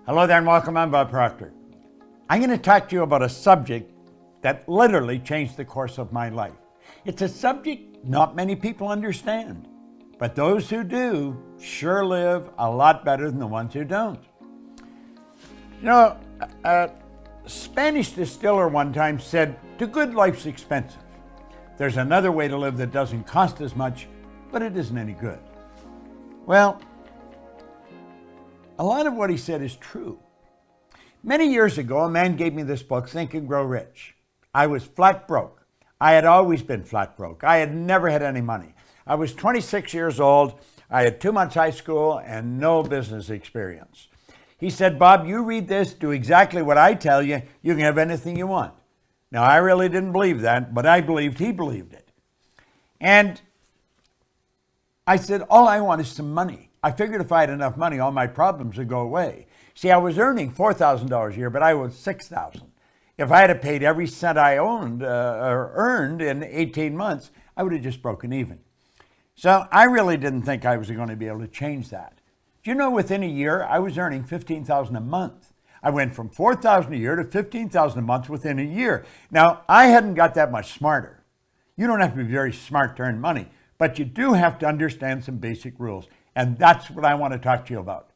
Hello there and welcome. I'm Bob Proctor. I'm going to talk to you about a subject that literally changed the course of my life. It's a subject not many people understand, but those who do sure live a lot better than the ones who don't. You know, a Spanish distiller one time said, "The good life's expensive. There's another way to live that doesn't cost as much, but it isn't any good." Well, a lot of what he said is true. Many years ago, a man gave me this book, Think and Grow Rich. I was flat broke. I had always been flat broke. I had never had any money. I was 26 years old. I had 2 months high school and no business experience. He said, "Bob, you read this, do exactly what I tell you, you can have anything you want." Now, I really didn't believe that, but I believed he believed it. And I said, all I want is some money. I figured if I had enough money, all my problems would go away. See, I was earning $4,000 a year, but I owed $6,000. If I had paid every cent I owned or earned in 18 months, I would have just broken even. So I really didn't think I was going to be able to change that. Do you know, within a year, I was earning $15,000 a month. I went from $4,000 a year to $15,000 a month within a year. Now, I hadn't got that much smarter. You don't have to be very smart to earn money, but you do have to understand some basic rules. And that's what I want to talk to you about.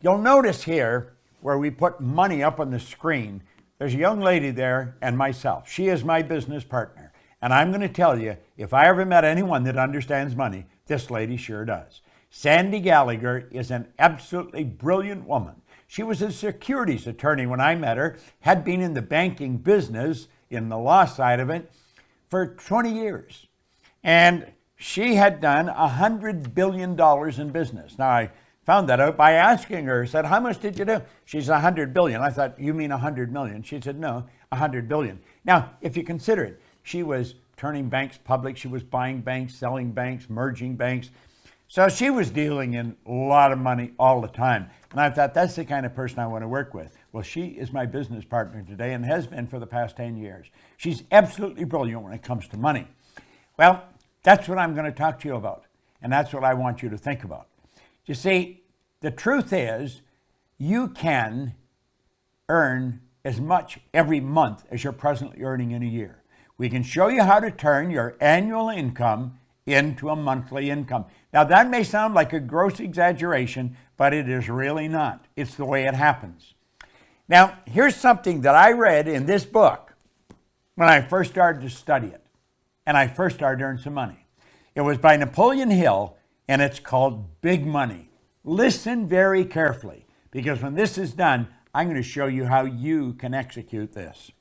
You'll notice here where we put money up on the screen, there's a young lady there and myself. She is my business partner. And I'm going to tell you, if I ever met anyone that understands money, this lady sure does. Sandy Gallagher is an absolutely brilliant woman. She was a securities attorney when I met her, had been in the banking business, in the law side of it, for 20 years. And she had done $100 billion in business. Now, I found that out by asking her. I said, "How much did you do?" She said, $100 billion. I thought, "You mean 100 million?" She said, "No, 100 billion. Now, if you consider it, she was turning banks public. She was buying banks, selling banks, merging banks. So she was dealing in a lot of money all the time. And I thought, that's the kind of person I want to work with. Well, she is my business partner today and has been for the past 10 years. She's absolutely brilliant when it comes to money. Well, that's what I'm going to talk to you about. And that's what I want you to think about. You see, the truth is, you can earn as much every month as you're presently earning in a year. We can show you how to turn your annual income into a monthly income. Now, that may sound like a gross exaggeration, but it is really not. It's the way it happens. Now, here's something that I read in this book when I first started to study it, and I first started to earn some money. It was by Napoleon Hill, and it's called Big Money. Listen very carefully, because when this is done, I'm going to show you how you can execute this.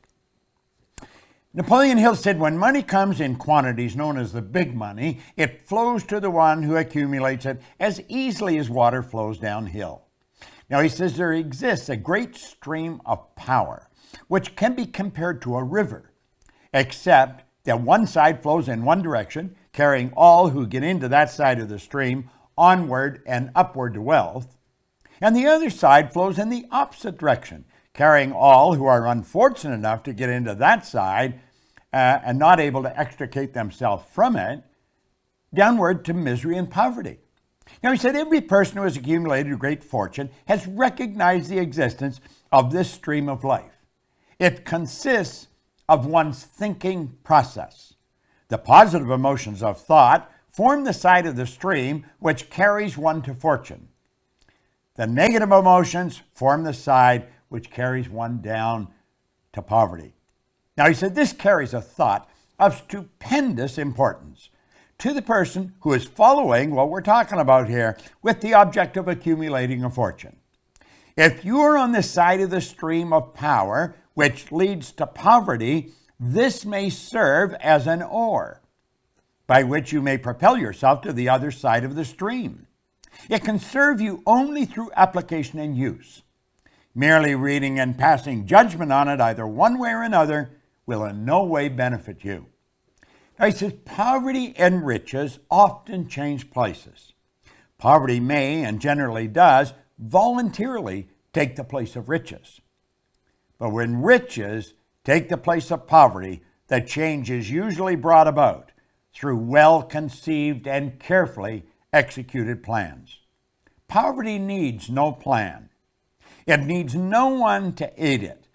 Napoleon Hill said, "When money comes in quantities known as the big money, it flows to the one who accumulates it as easily as water flows downhill." Now, he says there exists a great stream of power, which can be compared to a river, except that one side flows in one direction, carrying all who get into that side of the stream onward and upward to wealth, and the other side flows in the opposite direction, carrying all who are unfortunate enough to get into that side and not able to extricate themselves from it, downward to misery and poverty. Now, he said every person who has accumulated a great fortune has recognized the existence of this stream of life. It consists of one's thinking process. The positive emotions of thought form the side of the stream which carries one to fortune. The negative emotions form the side which carries one down to poverty. Now, he said this carries a thought of stupendous importance to the person who is following what we're talking about here with the object of accumulating a fortune. If you are on the side of the stream of power which leads to poverty, this may serve as an oar by which you may propel yourself to the other side of the stream. It can serve you only through application and use. Merely reading and passing judgment on it either one way or another will in no way benefit you. Now, he says poverty and riches often change places. Poverty may, and generally does, voluntarily take the place of riches. But when riches take the place of poverty, the change is usually brought about through well-conceived and carefully executed plans. Poverty needs no plan. It needs no one to aid it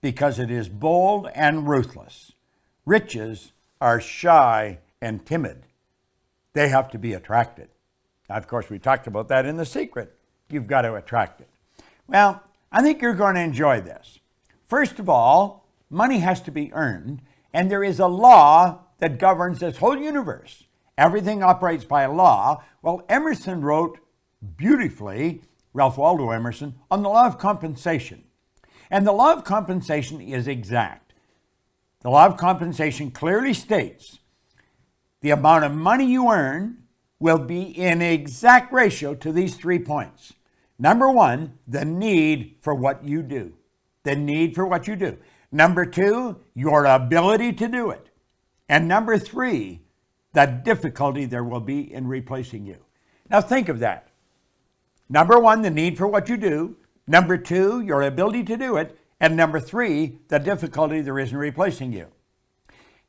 because it is bold and ruthless. Riches are shy and timid. They have to be attracted. Now, of course, we talked about that in The Secret. You've got to attract it. Well, I think you're going to enjoy this. First of all, money has to be earned, and there is a law that governs this whole universe. Everything operates by a law. Well, Emerson wrote beautifully, Ralph Waldo Emerson, on the law of compensation. And the law of compensation is exact. The law of compensation clearly states the amount of money you earn will be in exact ratio to these 3 points. Number one, the need for what you do. The need for what you do. Number two, your ability to do it. And number three, the difficulty there will be in replacing you. Now think of that. Number one, the need for what you do. Number two, your ability to do it. And number three, the difficulty there is in replacing you.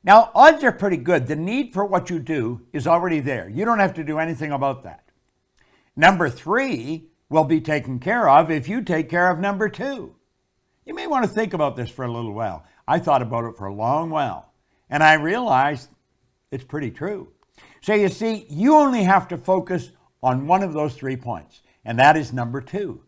Now, odds are pretty good. The need for what you do is already there. You don't have to do anything about that. Number three will be taken care of if you take care of number two. You may want to think about this for a little while. I thought about it for a long while, and I realized it's pretty true. So you see, you only have to focus on one of those 3 points, and that is number two,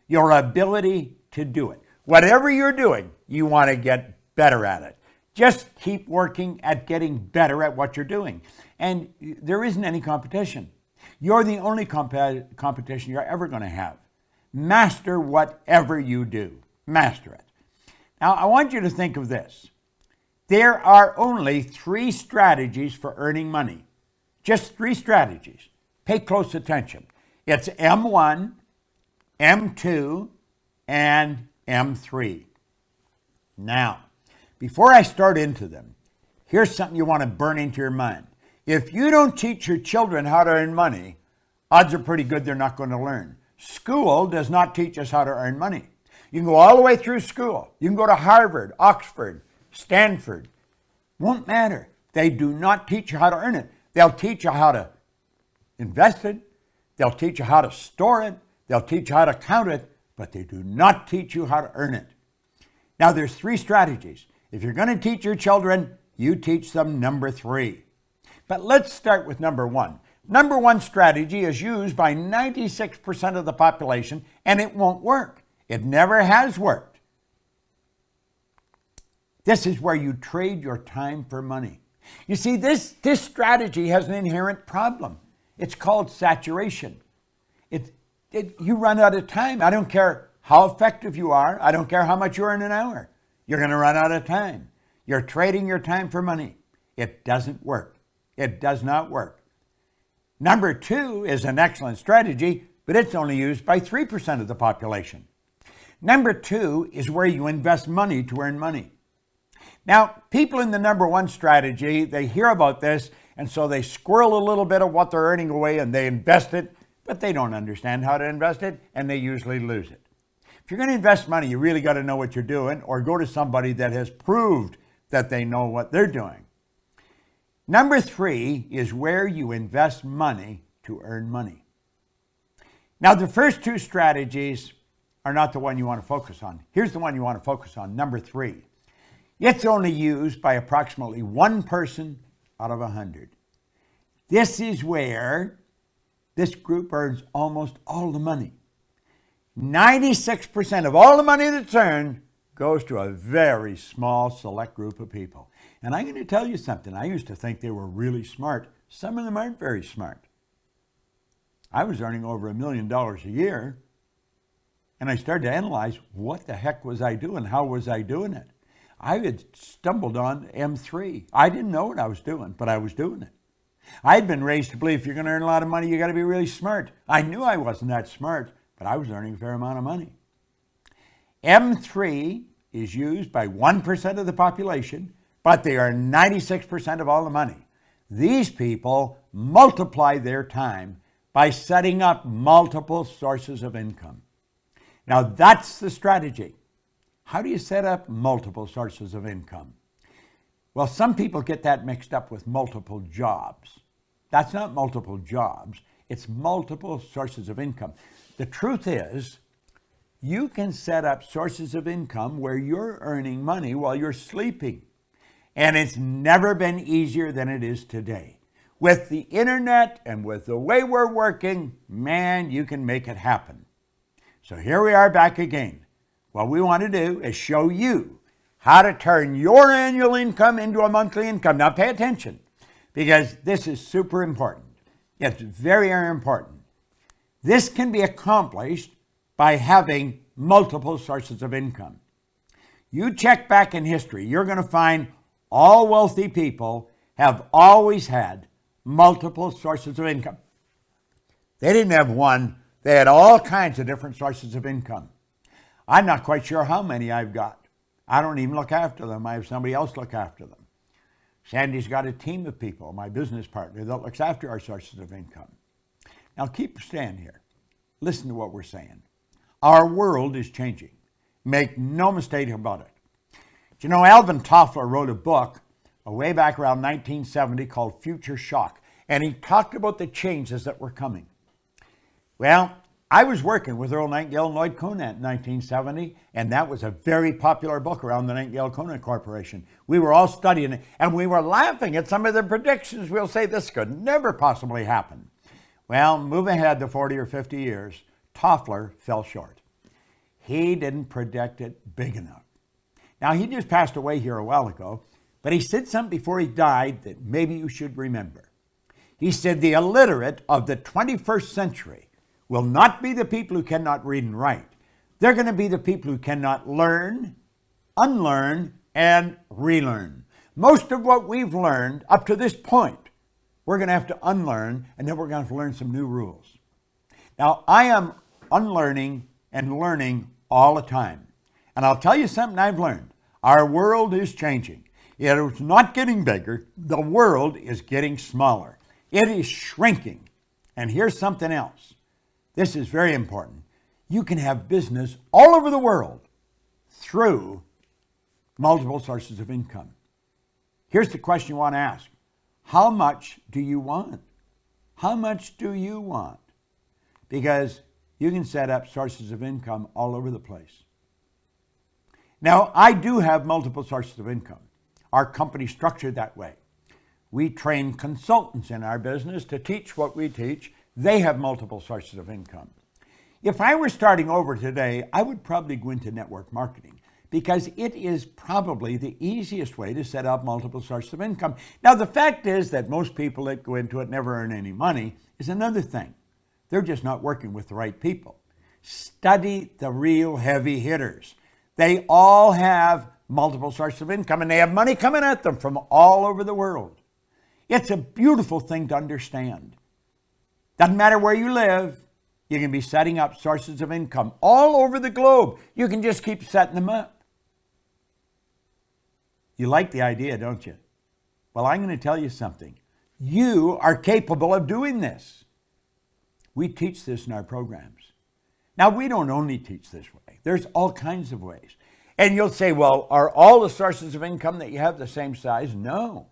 your ability to do it. Whatever you're doing, you want to get better at it. Just keep working at getting better at what you're doing. And there isn't any competition. You're the only competition you're ever going to have. Master whatever you do. Master it. Now, I want you to think of this. There are only 3 strategies for earning money. Just 3 strategies. Pay close attention. It's M1, M2, and M3. Now, before I start into them, here's something you want to burn into your mind. If you don't teach your children how to earn money, odds are pretty good they're not going to learn. School does not teach us how to earn money. You can go all the way through school. You can go to Harvard, Oxford, Stanford. Won't matter. They do not teach you how to earn it. They'll teach you how to invest it. They'll teach you how to store it. They'll teach you how to count it, but they do not teach you how to earn it. Now, there's 3 strategies. If you're going to teach your children, you teach them number 3. But let's start with number 1. Number 1 strategy is used by 96% of the population, and it won't work. It never has worked. This is where you trade your time for money. You see, this strategy has an inherent problem. It's called saturation. You run out of time. I don't care how effective you are. I don't care how much you earn an hour. You're going to run out of time. You're trading your time for money. It doesn't work. It does not work. Number 2 is an excellent strategy, but it's only used by 3% of the population. Number 2 is where you invest money to earn money. Now, people in the number 1 strategy, they hear about this, and so they squirrel a little bit of what they're earning away and they invest it, but they don't understand how to invest it, and they usually lose it. If you're going to invest money, you really got to know what you're doing, or go to somebody that has proved that they know what they're doing. Number 3 is where you invest money to earn money. Now, the first 2 strategies are not the one you want to focus on. Here's the one you want to focus on, number 3. It's only used by approximately 1 person out of 100. This is where this group earns almost all the money. 96% of all the money that's earned goes to a very small select group of people. And I'm going to tell you something. I used to think they were really smart. Some of them aren't very smart. I was earning over $1 million a year, and I started to analyze what the heck was I doing? How was I doing it? I had stumbled on M3. I didn't know what I was doing, but I was doing it. I had been raised to believe if you're going to earn a lot of money, you got to be really smart. I knew I wasn't that smart, but I was earning a fair amount of money. M3 is used by 1% of the population, but they are 96% of all the money. These people multiply their time by setting up multiple sources of income. Now, that's the strategy. How do you set up multiple sources of income? Well, some people get that mixed up with multiple jobs. That's not multiple jobs. It's multiple sources of income. The truth is, You can set up sources of income where you're earning money while you're sleeping. And it's never been easier than it is today. With the internet and with the way we're working, man, you can make it happen. So here we are back again. What we want to do is show you how to turn your annual income into a monthly income. Now pay attention, because this is super important. It's very, very important. This can be accomplished by having multiple sources of income. You check back in history, you're going to find all wealthy people have always had multiple sources of income. They didn't have one, they had all kinds of different sources of income. I'm not quite sure how many I've got. I don't even look after them. I have somebody else look after them. Sandy's got a team of people, my business partner, that looks after our sources of income. Now keep a stand here. Listen to what we're saying. Our world is changing. Make no mistake about it. You know, Alvin Toffler wrote a book way back around 1970 called Future Shock, and he talked about the changes that were coming. Well, I was working with Earl Nightingale and Lloyd Conant in 1970, and that was a very popular book around the Nightingale-Conant Corporation. We were all studying it, and we were laughing at some of the predictions. We'll say this could never possibly happen. Well, move ahead to 40 or 50 years, Toffler fell short. He didn't predict it big enough. Now, he just passed away here a while ago, but he said something before he died that maybe you should remember. He said the illiterate of the 21st century will not be the people who cannot read and write. They're going to be the people who cannot learn, unlearn, and relearn. Most of what we've learned up to this point, we're going to have to unlearn, and then we're going to have to learn some new rules. Now, I am unlearning and learning all the time. And I'll tell you something I've learned. Our world is changing. It's not getting bigger. The world is getting smaller. It is shrinking. And here's something else. This is very important. You can have business all over the world through multiple sources of income. Here's the question you want to ask. How much do you want? How much do you want? Because you can set up sources of income all over the place. Now, I do have multiple sources of income. Our company's structured that way. We train consultants in our business to teach what we teach. They have multiple sources of income. If I were starting over today, I would probably go into network marketing because it is probably the easiest way to set up multiple sources of income. Now, the fact is that most people that go into it never earn any money is another thing. They're just not working with the right people. Study the real heavy hitters. They all have multiple sources of income, and they have money coming at them from all over the world. It's a beautiful thing to understand. Doesn't matter where you live, you can be setting up sources of income all over the globe. You can just keep setting them up. You like the idea, don't you? Well, I'm going to tell you something. You are capable of doing this. We teach this in our programs. Now, we don't only teach this way. There's all kinds of ways. And you'll say, well, are all the sources of income that you have the same size? No.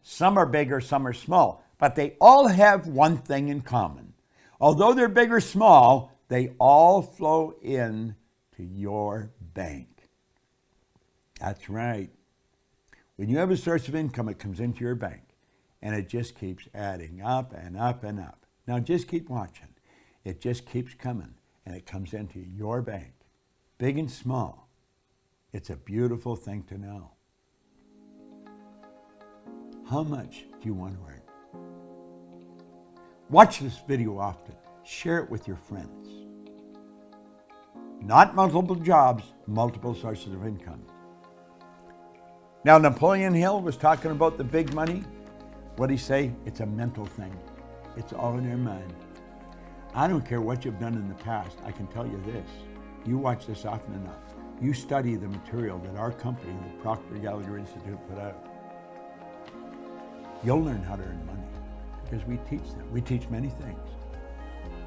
Some are bigger, some are small. But they all have one thing in common. Although they're big or small, they all flow in to your bank. That's right. When you have a source of income, it comes into your bank. And it just keeps adding up and up and up. Now just keep watching. It just keeps coming. And it comes into your bank. Big and small. It's a beautiful thing to know. How much do you want to earn? Watch this video often. Share it with your friends. Not multiple jobs, multiple sources of income. Now, Napoleon Hill was talking about the big money. What did he say? It's a mental thing. It's all in your mind. I don't care what you've done in the past. I can tell you this. You watch this often enough. You study the material that our company, the Proctor Gallagher Institute, put out. You'll learn how to earn money because we teach them. We teach many things.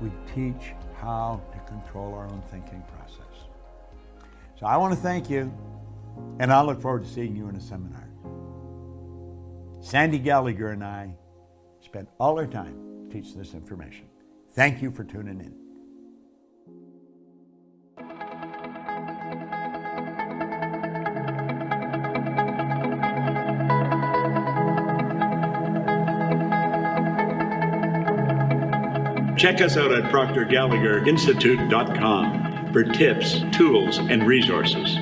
We teach how to control our own thinking process. So I want to thank you, and I look forward to seeing you in a seminar. Sandy Gallagher and I spent all our time teaching this information. Thank you for tuning in. Check us out at ProctorGallagherInstitute.com for tips, tools, and resources.